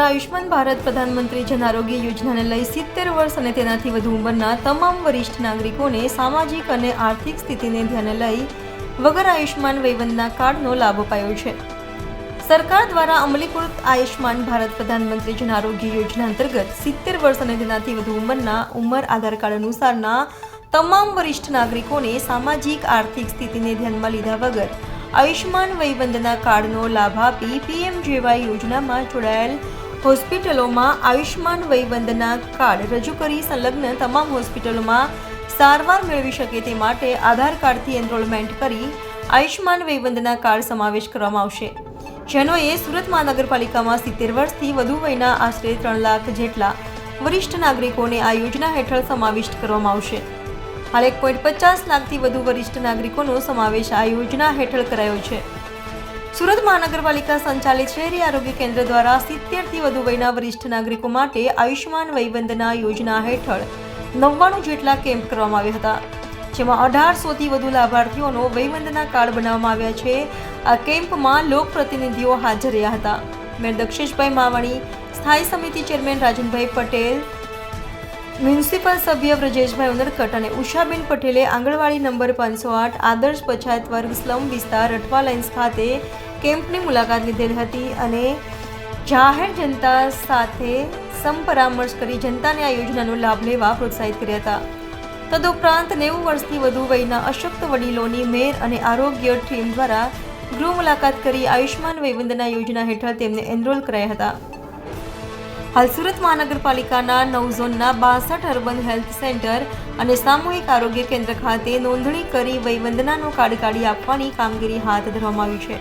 આયુષ્માન ભારત પ્રધાનમંત્રી જન આરોગ્ય યોજનાને લઈ 70 વર્ષ અને તેનાથી વધુ ઉંમરના તમામ વરિષ્ઠ નાગરિકોને સામાજિક અને આર્થિક સ્થિતિને ધ્યાને લઈ વગર આયુષ્માન વયવંદના કાર્ડનો લાભ અપાયો છે। સરકાર દ્વારા અમલીકૃત આયુષ્માન ભારત પ્રધાનમંત્રી જન આરોગ્ય યોજના અંતર્ગત 70 વર્ષ અને તેનાથી વધુ ઉંમરના ઉંમર આધાર કાર્ડ અનુસારના તમામ વરિષ્ઠ નાગરિકોને સામાજિક આર્થિક સ્થિતિને ધ્યાનમાં લીધા વગર આયુષ્માન વયવંદના કાર્ડનો લાભ આપી PMJY યોજનામાં જોડાયેલ હોસ્પિટલોમાં આયુષ્માન વયવંદના કાર્ડ રજૂ કરી સંલગ્ન તમામ હોસ્પિટલોમાં સારવાર મેળવી શકે તે માટે આધાર કાર્ડથી એનરોલમેન્ટ કરી આયુષ્માન વયવંદના કાર્ડ સમાવેશ કરવામાં આવશે। જેનો સુરત મહાનગરપાલિકામાં 70 વર્ષથી વધુ વયના આશરે 3 લાખ જેટલા વરિષ્ઠ નાગરિકોને આ યોજના હેઠળ સમાવિષ્ટ કરવામાં આવશે। હાલ 1.50 લાખથી વધુ વરિષ્ઠ નાગરિકોનો સમાવેશ આ યોજના હેઠળ કરાયો છે। સુરત મહાનગરપાલિકા સંચાલિત શહેરી આરોગ્ય કેન્દ્ર દ્વારા 70થી વધુ વયના વરિષ્ઠ નાગરિકો માટે આયુષ્માન વયવંદના યોજના હેઠળ 99 જેટલા કેમ્પ કરવામાં આવ્યા હતા, જેમાં 1800થી વધુ લાભાર્થીઓનો વયવંદના કાર્ડ બનાવવામાં આવ્યા છે। આ કેમ્પમાં લોકપ્રતિનિધિઓ હાજર રહ્યા હતા। મેયર દક્ષેશભાઈ માવાણી, સ્થાયી સમિતિ ચેરમેન રાજનભાઈ પટેલ, મ્યુનિસિપલ સભ્ય બ્રજેશભાઈ ઉનરકટ અને ઉષાબેન પટેલે આંગણવાડી નંબર 508 આદર્શ પછાત વર્ગ સ્લમ વિસ્તાર રઠવા લાઇન્સ ખાતે કેમ્પની મુલાકાત લીધેલ હતી અને જાહેર જનતા સાથે સંપરામર્શ કરી જનતાને આ યોજનાનો લાભ લેવા પ્રોત્સાહિત કર્યા હતા। તદુપરાંત 90 વર્ષથી વધુ વયના અશક્ત વડીલોની મેયર અને આરોગ્ય ટીમ દ્વારા ગૃહ મુલાકાત કરી આયુષ્માન વયવંદના યોજના હેઠળ તેમને એનરોલ કરાયા હતા। હાલ સુરત મહાનગરપાલિકાના 9 ઝોનના 62 અર્બન હેલ્થ સેન્ટર અને સામૂહિક આરોગ્ય કેન્દ્ર ખાતે નોંધણી કરી વયવંદનાનો કાર્ડ કાઢી આપવાની કામગીરી હાથ ધરવામાં આવી છે।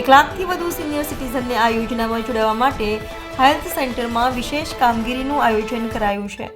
1 લાખથી વધુ સિનિયર સિટીઝનને આ યોજનામાં જોડાવા માટે હેલ્થ સેન્ટરમાં વિશેષ કામગીરીનું આયોજન કરાયું છે।